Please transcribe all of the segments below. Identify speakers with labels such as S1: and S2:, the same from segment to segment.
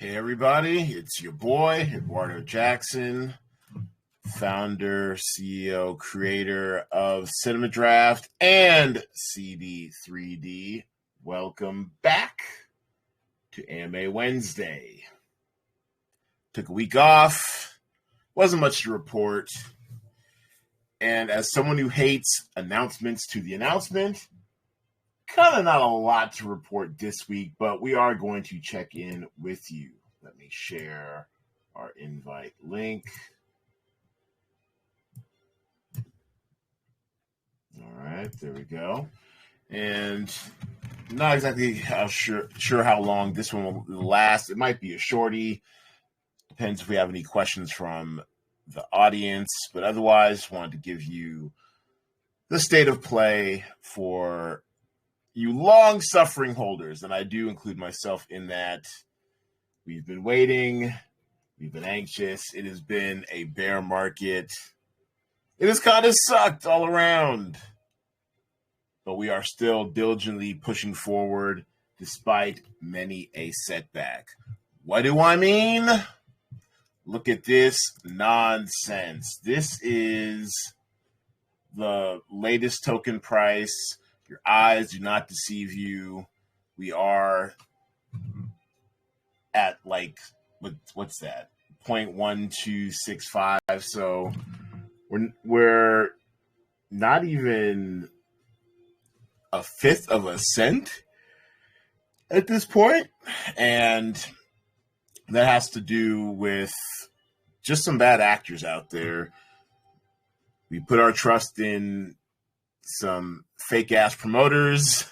S1: Hey everybody, it's your boy, Edwardo Jackson, founder, CEO, creator of Cinema Draft and CD3D. Welcome back to AMA Wednesday. Took a week off, wasn't much to report, and as someone who hates announcements to the announcement, kind of not a lot to report this week, but we are going to check in with you. Let me share our invite link. All right, there we go. And not exactly sure how long this one will last. It might be a shorty. Depends if we have any questions from the audience. But otherwise, wanted to give you the state of play for you long-suffering holders, and I do include myself in that. We've been waiting. We've been anxious. It has been a bear market. It has kind of sucked all around. But we are still diligently pushing forward despite many a setback. What do I mean? Look at this nonsense. This is the latest token price. Your eyes do not deceive you. We are at like, what's that? 0.1265. So we're not even a fifth of a cent at this point. And that has to do with just some bad actors out there. We put our trust in some fake ass promoters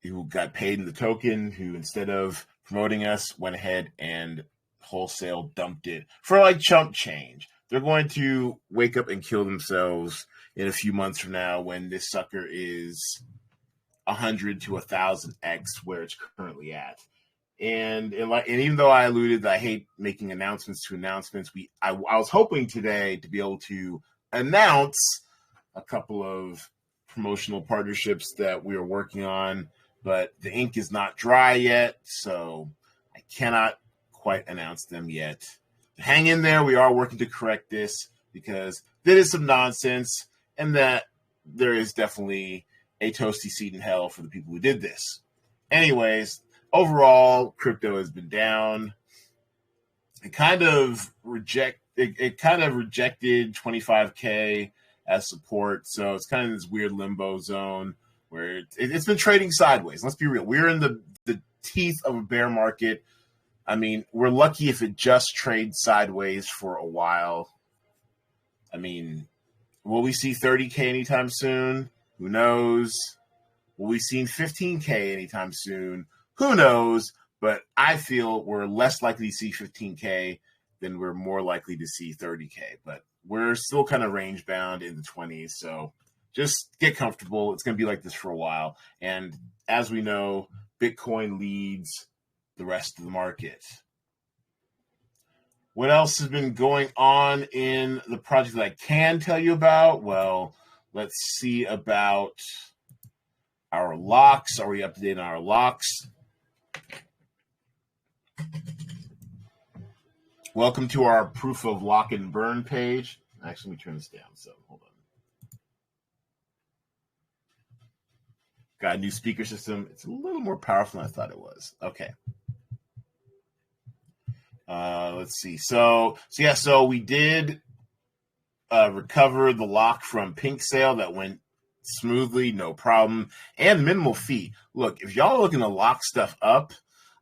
S1: who got paid in the token, who instead of promoting us went ahead and wholesale dumped it for like chump change. They're going to wake up and kill themselves in a few months from now when this sucker is 100 to 1,000x where it's currently at. And even though I alluded that I hate making announcements to announcements, I was hoping today to be able to announce a couple of promotional partnerships that we are working on, but the ink is not dry yet, so I cannot quite announce them yet. Hang in there. We are working to correct this because there is some nonsense and that there is definitely a toasty seat in hell for the people who did this. Anyways, overall, crypto has been down. It kind of rejected 25K as support, so it's kind of this weird limbo zone where it's been trading sideways. Let's be real. We're in the teeth of a bear market. I mean, we're lucky if it just trades sideways for a while. I mean, will we see 30K anytime soon? Who knows? Will we see 15K anytime soon? Who knows? But I feel we're less likely to see 15K than we're more likely to see 30K. But we're still kind of range bound in the 20s. So just get comfortable. It's going to be like this for a while. And as we know, Bitcoin leads the rest of the market. What else has been going on in the project that I can tell you about? Well, let's see about our locks. Are we up to date on our locks? Welcome to our proof of lock and burn page. Actually, let me turn this down. So hold on. Got a new speaker system. It's a little more powerful than I thought it was. Okay. Let's see. So we did recover the lock from Pink Sale. That went smoothly, no problem, and minimal fee. Look, if y'all are looking to lock stuff up,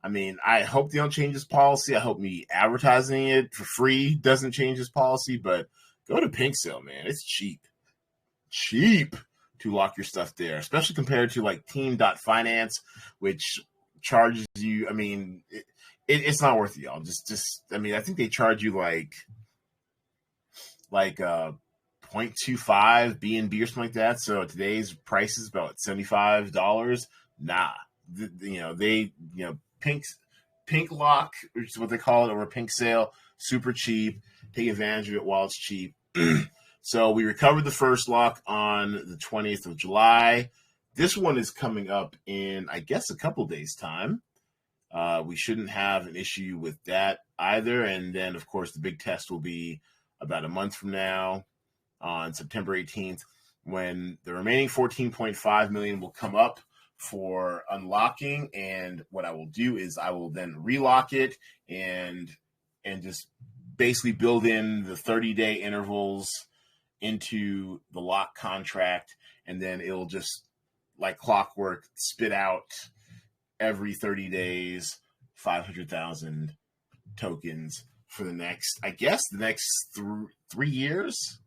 S1: I mean, I hope they don't change this policy. I hope me advertising it for free doesn't change this policy, but go to Pink Sale, man. It's cheap to lock your stuff there, especially compared to like Team.finance, which charges you. I mean, it's not worth it, y'all. Just I mean, I think they charge you like 0.25 BNB or something like that. So today's price is about $75. Nah, Pink Lock, which is what they call it, over Pink Sale, super cheap. Take advantage of it while it's cheap. So we recovered the first lock on the 20th of July. This one is coming up in, I guess, a couple days' time. We shouldn't have an issue with that either. And then, of course, the big test will be about a month from now on September 18th, when the remaining 14.5 million will come up for unlocking. And what I will do is I will then relock it and just basically build in the 30-day intervals into the lock contract, and then it'll just, like clockwork, spit out every 30 days 500,000 tokens for the next 3 years.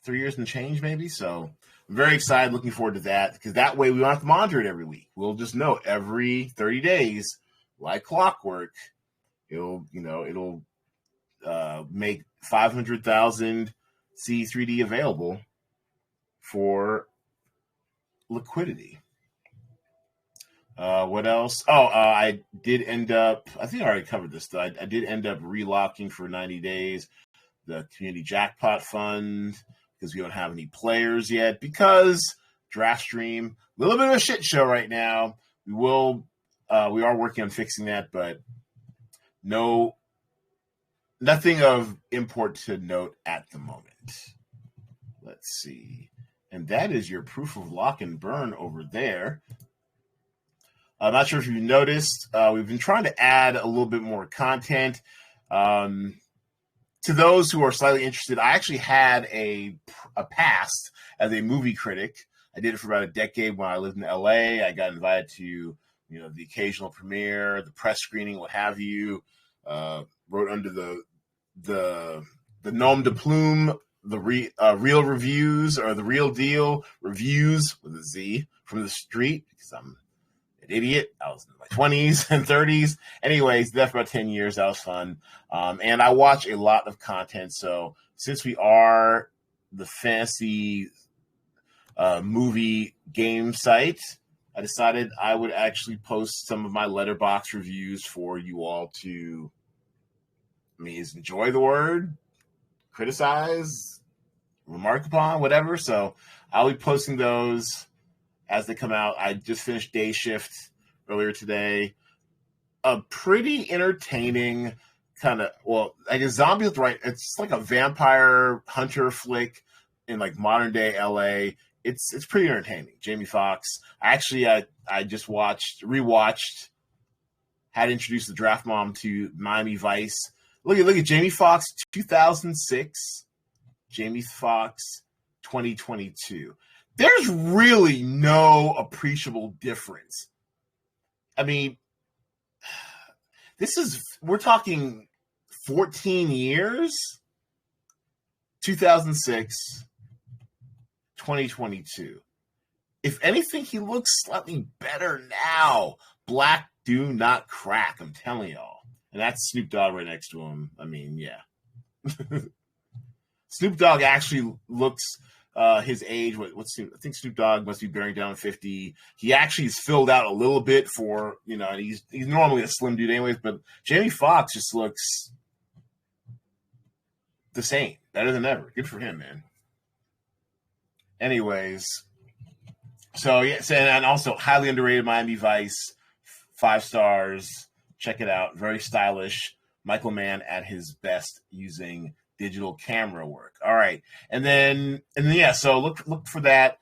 S1: 3 years and change, maybe. So I'm very excited, looking forward to that, because that way we don't have to monitor it every week. We'll just know every 30 days, like clockwork, it'll make 500,000 C3D available for liquidity. What else? I did end up, I think I already covered this, though. I did end up relocking for 90 days the community jackpot fund, because we don't have any players yet, because draft stream, a little bit of a shit show right now. We are working on fixing that, but nothing of import to note at the moment. Let's see. And that is your proof of lock and burn over there. I'm not sure if you noticed, we've been trying to add a little bit more content. To those who are slightly interested, I actually had a past as a movie critic. I did it for about a decade when I lived in LA. I got invited to, the occasional premiere, the press screening, what have you. Wrote under the nom de plume, the real reviews, or the real deal reviews with a Z from the street, because I'm an idiot. I was in my 20s and 30s. Anyways, that for about 10 years. That was fun. And I watch a lot of content. So since we are the fantasy movie game site, I decided I would actually post some of my letterbox reviews for you all to, enjoy the word, criticize, remark upon, whatever. So I'll be posting those as they come out. I just finished Day Shift earlier today. A pretty entertaining kind of, like a zombie with it's like a vampire hunter flick in like modern day LA. It's pretty entertaining. Jamie Foxx. I just rewatched, had introduced the draft mom to Miami Vice. Look at Jamie Foxx 2006, Jamie Foxx 2022. There's really no appreciable difference. We're talking 14 years, 2006, 2022. If anything, he looks slightly better now. Black do not crack, I'm telling y'all. And that's Snoop Dogg right next to him. Yeah. Snoop Dogg actually looks his age. I think Snoop Dogg must be bearing down 50. He actually is filled out a little bit for, and he's normally a slim dude anyways, but Jamie Foxx just looks the same, better than ever. Good for him, man. Anyways, so yes, and also highly underrated Miami Vice, 5 stars. Check it out. Very stylish. Michael Mann at his best using digital camera work. All right. And then so look for that.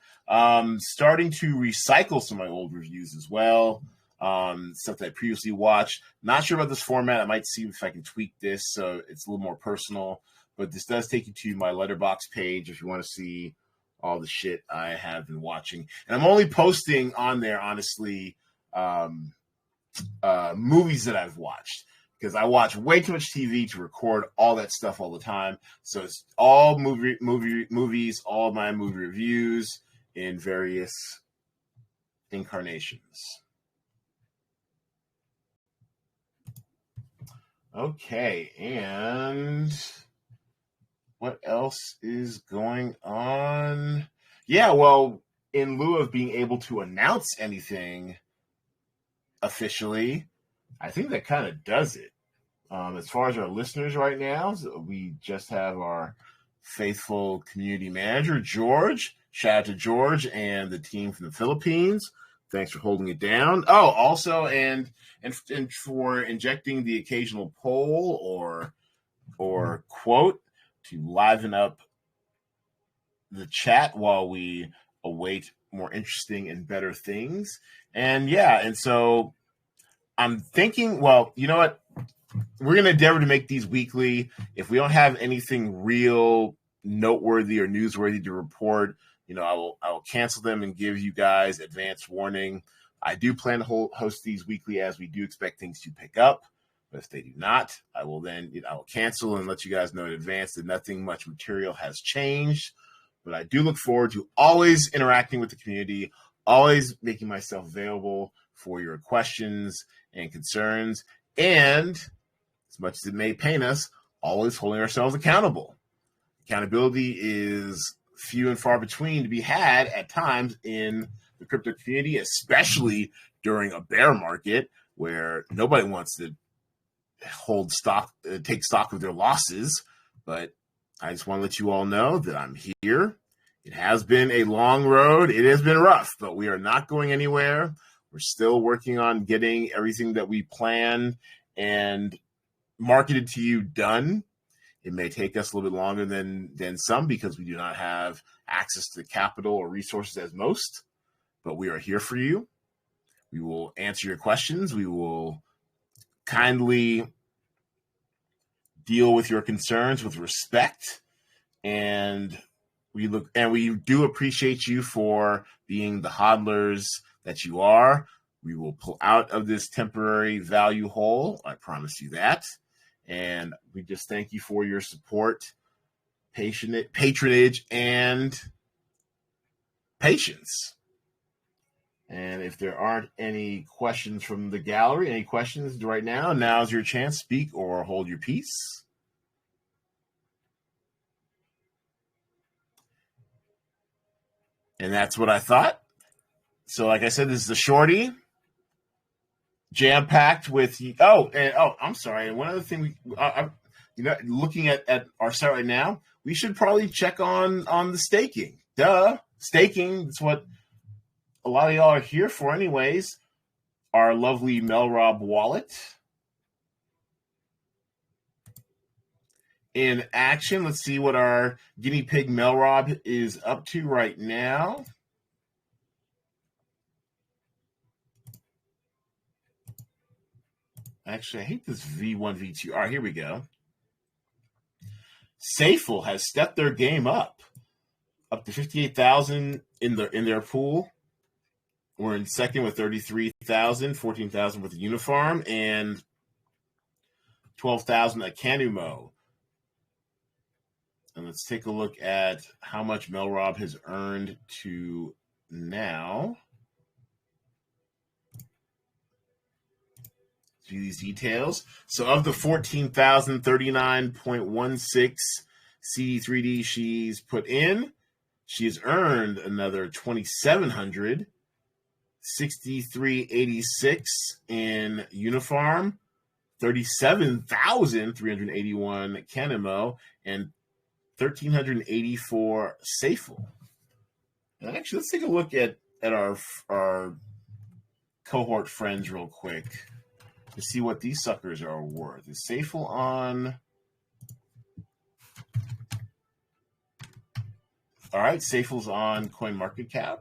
S1: Starting to recycle some of my old reviews as well. Stuff that I previously watched. Not sure about this format. I might see if I can tweak this so it's a little more personal. But this does take you to my Letterboxd page if you want to see all the shit I have been watching. And I'm only posting on there, honestly, movies that I've watched, because I watch way too much TV to record all that stuff all the time. So it's all movies, all my movie reviews in various incarnations. Okay, and what else is going on? Yeah, well, in lieu of being able to announce anything officially, I think that kind of does it. As far as our listeners right now, we just have our faithful community manager, George. Shout out to George and the team from the Philippines Thanks for holding it down. Oh, also, and for injecting the occasional poll or quote to liven up the chat while we await more interesting and better things. And yeah, and so I'm thinking, well, you know what? We're going to endeavor to make these weekly. If we don't have anything real noteworthy or newsworthy to report, I will cancel them and give you guys advance warning. I do plan to host these weekly, as we do expect things to pick up. But if they do not, I will cancel and let you guys know in advance that nothing much material has changed. But I do look forward to always interacting with the community, always making myself available for your questions and concerns, and as much as it may pain us, always holding ourselves accountable. Accountability is few and far between to be had at times in the crypto community, especially during a bear market where nobody wants to take stock of their losses. But I just want to let you all know that I'm here. It has been a long road. It has been rough, but we are not going anywhere. We're still working on getting everything that we planned and marketed to you done. It may take us a little bit longer than some because we do not have access to the capital or resources as most, but we are here for you. We will answer your questions. We will kindly deal with your concerns with respect, and we do appreciate you for being the hodlers that you are. We will pull out of this temporary value hole. I promise you that. And we just thank you for your support, patronage, and patience. And if there aren't any questions from the gallery, any questions right now, now's your chance. Speak or hold your peace. And that's what I thought. So like I said, this is a shorty, jam-packed with I'm sorry. And one other thing, looking at our site right now, we should probably check on the staking. Staking, that's what a lot of y'all are here for anyways. Our lovely Melrob wallet in action. Let's see what our guinea pig Melrob is up to right now. Actually, I hate this V1, V2. All right, here we go. Safel has stepped their game up to 58,000 in their pool. We're in second with 33,000, 14,000 with the Unifarm, and 12,000 at Canumo. And let's take a look at how much Melrob has earned to now. See these details. So of the 14,039.16 CD3D she's put in, she has earned another 2,700, 63.86 in Unifarm, 37,381 Canemo, and 1,384 Safel. And actually, let's take a look at our cohort friends real quick to see what these suckers are worth. Is Safel on? All right, Safel's on CoinMarketCap.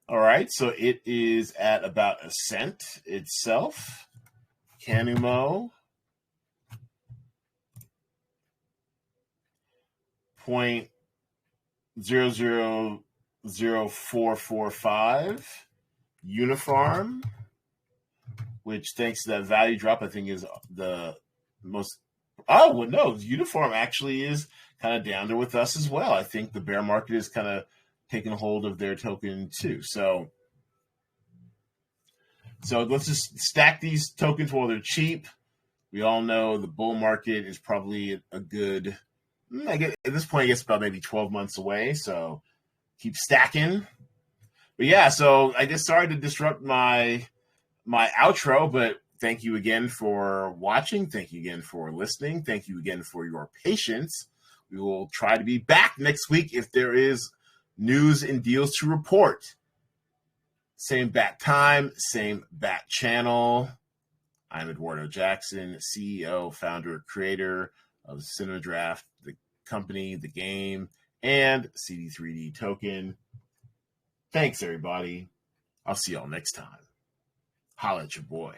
S1: All right, so it is at about a cent itself. Canumo, 0.000445. Unifarm, which thanks to that value drop, I think is the most. Oh, well, no, Unifarm actually is kind of down there with us as well. I think the bear market is kind of taking hold of their token too. So let's just stack these tokens while they're cheap. We all know the bull market is probably a good, I guess at this point, I guess about maybe 12 months away. So keep stacking. But yeah, so I just sorry to disrupt my outro, but thank you again for watching. Thank you again for listening. Thank you again for your patience. We will try to be back next week if there is news and deals to report. Same bat time, same bat channel. I'm Edwardo Jackson, CEO, founder, creator of Cinema Draft, the company, the game, and CD3D token. Thanks, everybody. I'll see y'all next time. Holla at your boy.